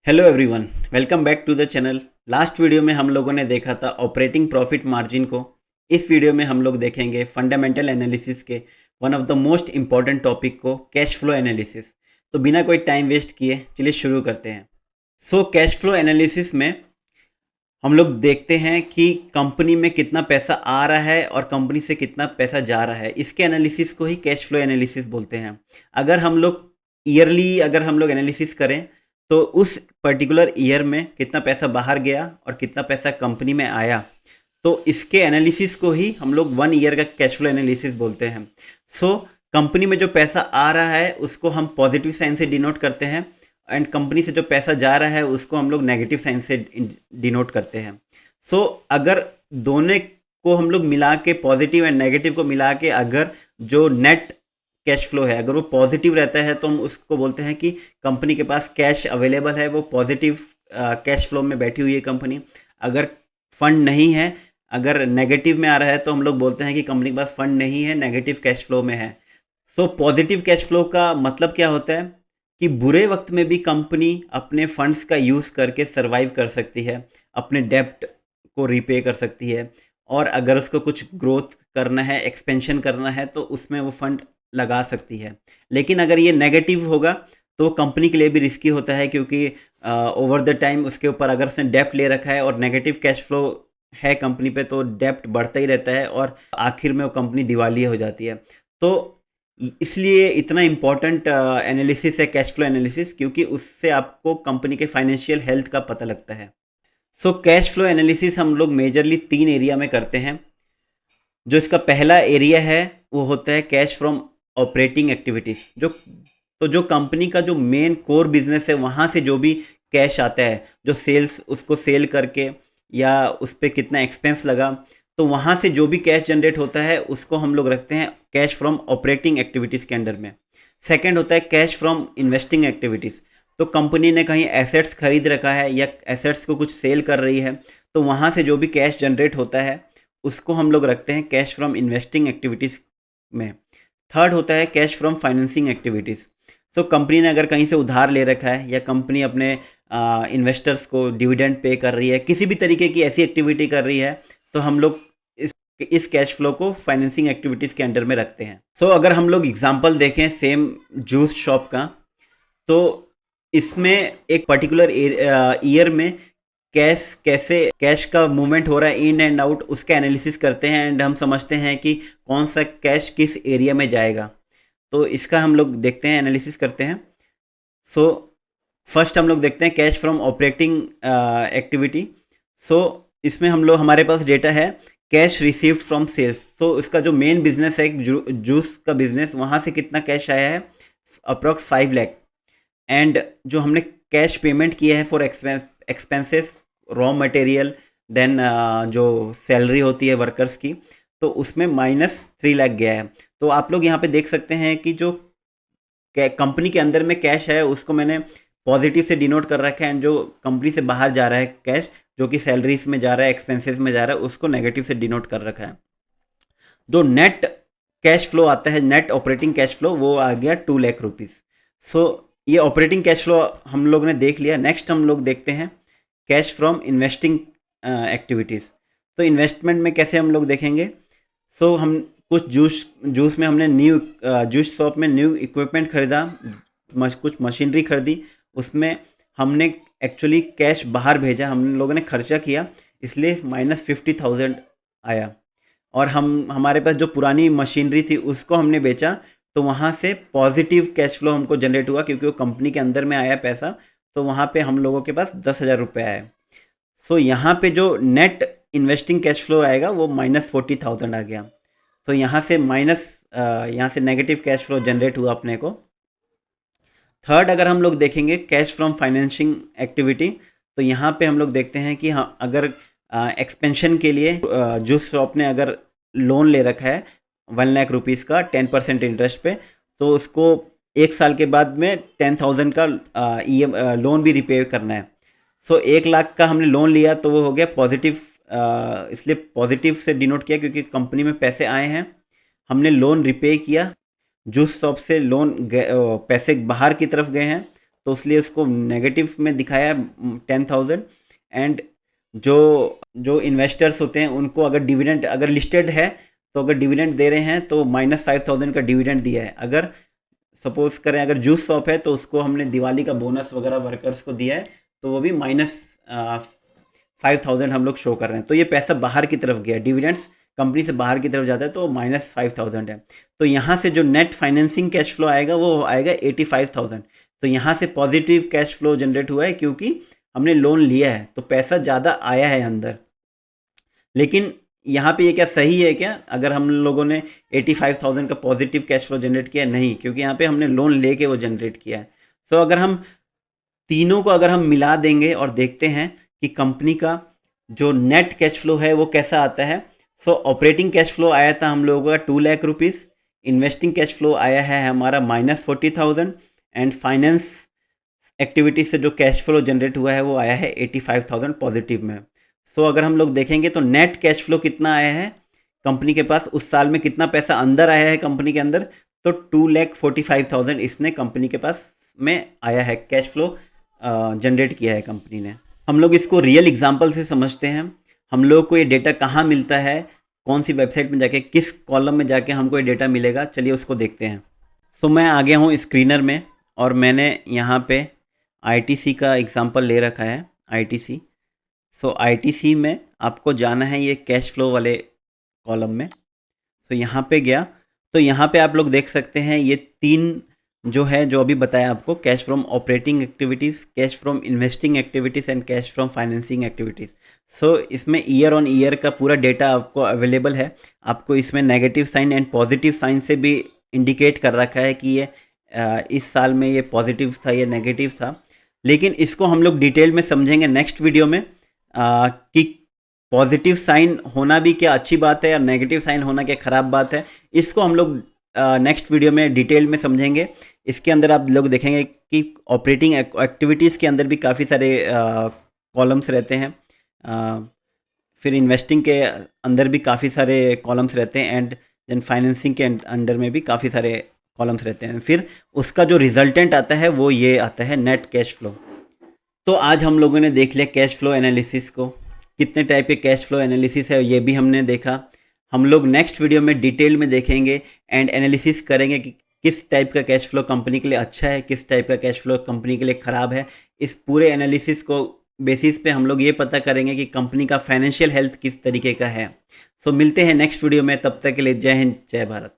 Hello everyone, welcome back to the channel. Last video में हम लोगों ने देखा था ऑपरेटिंग प्रॉफिट मार्जिन को। इस वीडियो में हम लोग देखेंगे फंडामेंटल एनालिसिस के one of the most important topic को, कैश फ्लो एनालिसिस। तो बिना कोई टाइम वेस्ट किए चलिए शुरू करते हैं। कैश फ्लो एनालिसिस में हम लोग देखते हैं कि कंपनी में कितना पैसा आ रहा है और कंपनी से कितना पैसा जा रहा है। इसके एनालिसिस को ही कैश फ्लो एनालिसिस बोलते हैं। अगर हम लोग ईयरली अगर हम लोग एनालिसिस करें तो उस पर्टिकुलर ईयर में कितना पैसा बाहर गया और कितना पैसा कंपनी में आया, तो इसके एनालिसिस को ही हम लोग 1 ईयर का कैश फ्लो एनालिसिस बोलते हैं। कंपनी में जो पैसा आ रहा है उसको हम पॉजिटिव साइन से डिनोट करते हैं एंड कंपनी से जो पैसा जा रहा है उसको हम लोग नेगेटिव साइन से डिनोट करते हैं। अगर दोनों को हम लोग मिला के, पॉजिटिव एंड नेगेटिव को मिला के, अगर जो नेट कैश फ्लो है अगर वो पॉजिटिव रहता है तो हम उसको बोलते हैं कि कंपनी के पास कैश अवेलेबल है, वो पॉजिटिव कैश फ्लो में बैठी हुई है कंपनी। अगर फंड नहीं है, अगर नेगेटिव में आ रहा है तो हम लोग बोलते हैं कि कंपनी के पास फंड नहीं है, नेगेटिव कैश फ्लो में है। पॉजिटिव कैश फ्लो का मतलब क्या होता है कि बुरे वक्त में भी कंपनी अपने फंड्स का यूज़ करके सरवाइव कर सकती है, अपने डेब्ट को रीपे कर सकती है, और अगर उसको कुछ ग्रोथ करना है, एक्सपेंशन करना है, तो उसमें वो फंड लगा सकती है। लेकिन अगर ये नेगेटिव होगा तो कंपनी के लिए भी रिस्की होता है, क्योंकि ओवर द टाइम उसके ऊपर अगर उसने डेप्ट ले रखा है और नेगेटिव कैश फ्लो है कंपनी पे, तो डेप्ट बढ़ता ही रहता है और आखिर में वो कंपनी दिवालिया हो जाती है। तो इसलिए इतना इम्पॉर्टेंट एनालिसिस है कैश फ्लो एनालिसिस, क्योंकि उससे आपको कंपनी के फाइनेंशियल हेल्थ का पता लगता है। कैश फ्लो एनालिसिस हम लोग मेजरली 3 एरिया में करते हैं। जो इसका पहला एरिया है वो होता है कैश फ्रॉम ऑपरेटिंग एक्टिविटीज़। जो कंपनी का जो मेन कोर बिजनेस है, वहाँ से जो भी कैश आता है, जो सेल्स, उसको सेल करके या उस पर कितना एक्सपेंस लगा, तो वहाँ से जो भी कैश जनरेट होता है उसको हम लोग रखते हैं कैश फ्रॉम ऑपरेटिंग एक्टिविटीज़ के अंडर में। सेकंड होता है कैश फ्रॉम इन्वेस्टिंग एक्टिविटीज़। तो कंपनी ने कहीं एसेट्स खरीद रखा है या एसेट्स को कुछ सेल कर रही है, तो वहाँ से जो भी कैश जनरेट होता है उसको हम लोग रखते हैं कैश फ्रॉम इन्वेस्टिंग एक्टिविटीज़ में। थर्ड होता है cash from financing activities. Company ने अगर कहीं से उधार ले रखा है या कंपनी अपने इन्वेस्टर्स को डिविडेंड पे कर रही है, किसी भी तरीके की ऐसी एक्टिविटी कर रही है, तो हम लोग इस कैश फ्लो को फाइनेंसिंग एक्टिविटीज़ के अंडर में रखते हैं। अगर हम लोग एग्जांपल देखें सेम जूस शॉप का, तो इसमें एक पर्टिकुलर ईयर में कैश का मूवमेंट हो रहा है इन एंड आउट, उसका एनालिसिस करते हैं एंड हम समझते हैं कि कौन सा कैश किस एरिया में जाएगा। तो इसका हम लोग देखते हैं, एनालिसिस करते हैं। फर्स्ट हम लोग देखते हैं कैश फ्रॉम ऑपरेटिंग एक्टिविटी। इसमें हम लोग, हमारे पास डेटा है कैश रिसीव्ड फ्रॉम सेल्स। इसका जो मेन बिजनेस है, जूस का बिजनेस, वहाँ से कितना कैश आया है, अप्रॉक्स 5 लाख। एंड जो हमने कैश पेमेंट किया है for expenses, raw material, then जो सैलरी होती है वर्कर्स की, तो उसमें -3 लाख गया है। तो आप लोग यहाँ पे देख सकते हैं कि जो कंपनी के अंदर में कैश है उसको मैंने पॉजिटिव से डिनोट कर रखा है, एंड जो कंपनी से बाहर जा रहा है कैश, जो कि सैलरीज में जा रहा है, एक्सपेंसेस में जा रहा है, उसको नेगेटिव से डिनोट कर रखा है। जो नेट कैश फ्लो आता है, नेट ऑपरेटिंग कैश फ्लो, वो आ गया 2 लाख रुपीज़। ये ऑपरेटिंग कैश फ्लो हम लोग ने देख लिया। नेक्स्ट हम लोग देखते हैं कैश फ्रॉम इन्वेस्टिंग एक्टिविटीज़। तो इन्वेस्टमेंट में कैसे हम लोग देखेंगे, हम कुछ जूस में हमने जूस शॉप में न्यू इक्विपमेंट खरीदा, कुछ मशीनरी खरीदी, उसमें हमने एक्चुअली कैश बाहर भेजा, हम लोगों ने खर्चा किया, इसलिए -50,000 आया। और हमारे पास जो पुरानी मशीनरी थी उसको हमने बेचा, तो वहाँ से पॉजिटिव कैश फ्लो हमको जनरेट हुआ, क्योंकि वो कंपनी के अंदर में आया पैसा, तो वहाँ पे हम लोगों के पास 10,000 रुपये आए। यहाँ पे जो नेट इन्वेस्टिंग कैश फ्लो आएगा वो -40,000 आ गया। यहाँ से नेगेटिव कैश फ्लो जनरेट हुआ अपने को। थर्ड अगर हम लोग देखेंगे कैश फ्रॉम फाइनेंसिंग एक्टिविटी, तो यहाँ पे हम लोग देखते हैं कि हाँ, अगर एक्सपेंशन के लिए जूस शॉप ने अगर लोन ले रखा है 1 लाख रुपीज़ का 10% इंटरेस्ट पे, तो उसको 1 साल के बाद में 10,000 का लोन भी रिपे करना है। 1 लाख का हमने लोन लिया तो वो हो गया पॉजिटिव, इसलिए पॉजिटिव से डिनोट किया क्योंकि कंपनी में पैसे आए हैं, हमने लोन रिपे किया, जूस शॉप से लोन पैसे बाहर की तरफ गए हैं, तो इसलिए उसको नेगेटिव में दिखाया 10,000। एंड जो इन्वेस्टर्स होते हैं उनको अगर डिविडेंड, अगर लिस्टेड है तो अगर डिविडेंड दे रहे हैं तो -5,000 का डिविडेंड दिया है। अगर सपोज करें अगर जूस शॉप है तो उसको हमने दिवाली का बोनस वगैरह वर्कर्स को दिया है, तो वो भी -5,000 हम लोग शो कर रहे हैं। तो ये पैसा बाहर की तरफ गया, डिविडेंड्स कंपनी से बाहर की तरफ जाता है तो -5,000 है। तो यहाँ से जो नेट फाइनेंसिंग कैश फ्लो आएगा वो आएगा 85,000। तो यहाँ से पॉजिटिव कैश फ्लो जनरेट हुआ है क्योंकि हमने लोन लिया है तो पैसा ज़्यादा आया है अंदर। लेकिन यहाँ पे ये क्या सही है क्या, अगर हम लोगों ने 85,000 का पॉजिटिव कैश फ्लो जनरेट किया? नहीं, क्योंकि यहाँ पे हमने लोन लेके वो जनरेट किया है। सो अगर हम तीनों को अगर हम मिला देंगे और देखते हैं कि कंपनी का जो नेट कैश फ्लो है वो कैसा आता है। सो ऑपरेटिंग कैश फ्लो आया था हम लोगों का 2 lakh rupees, investing cash flow आया है हमारा -40,000 एंड फाइनेंस एक्टिविटी से जो कैश फ्लो जनरेट हुआ है वो आया है 85,000 पॉजिटिव में। सो अगर हम लोग देखेंगे तो नेट कैश फ्लो कितना आया है कंपनी के पास, उस साल में कितना पैसा अंदर आया है कंपनी के अंदर, तो 2,45,000 इसने कंपनी के पास में आया है, कैश फ्लो जनरेट किया है कंपनी ने। हम लोग इसको रियल एग्जांपल से समझते हैं। हम लोग को ये डेटा कहाँ मिलता है, कौन सी वेबसाइट में जाके, किस कॉलम में जाके हमको ये डेटा मिलेगा, चलिए उसको देखते हैं। सो मैं आ गया हूँ स्क्रीनर में और मैंने यहाँ पे ITC का एग्जांपल ले रखा है, ITC। सो ITC में आपको जाना है ये कैश फ्लो वाले कॉलम में। तो यहाँ पे गया तो यहाँ पे आप लोग देख सकते हैं ये 3 जो है, जो अभी बताया आपको, cash from operating activities, cash from investing activities and cash from financing activities. So इसमें ईयर ऑन ईयर का पूरा डेटा आपको अवेलेबल है। आपको इसमें negative sign and positive sign से भी इंडिकेट कर रखा है कि ये इस साल में ये पॉजिटिव था, ये नेगेटिव था। लेकिन इसको हम लोग डिटेल में समझेंगे नेक्स्ट वीडियो में कि पॉजिटिव साइन होना भी क्या अच्छी बात है और नेगेटिव साइन होना क्या ख़राब बात है। इसको हम लोग नेक्स्ट वीडियो में डिटेल में समझेंगे। इसके अंदर आप लोग देखेंगे कि ऑपरेटिंग एक्टिविटीज़ के अंदर भी काफ़ी सारे कॉलम्स रहते हैं, फिर इन्वेस्टिंग के अंदर भी काफ़ी सारे कॉलम्स रहते हैं एंड देन फाइनेंसिंग के अंदर में भी काफ़ी सारे कॉलम्स रहते हैं। फिर उसका जो रिजल्टेंट आता है वो ये आता है नेट कैश फ्लो। तो आज हम लोगों ने देख लिया कैश फ्लो एनालिसिस को, कितने टाइप के कैश फ्लो एनालिसिस है ये भी हमने देखा। हम लोग नेक्स्ट वीडियो में डिटेल में देखेंगे एंड एनालिसिस करेंगे कि किस टाइप का कैश फ्लो कंपनी के लिए अच्छा है, किस टाइप का कैश फ्लो कंपनी के लिए ख़राब है। इस पूरे एनालिसिस को बेसिस पे हम लोग ये पता करेंगे कि कंपनी का फाइनेंशियल हेल्थ किस तरीके का है। सो मिलते हैं नेक्स्ट वीडियो में, तब तक के लिए जय हिंद, जय भारत।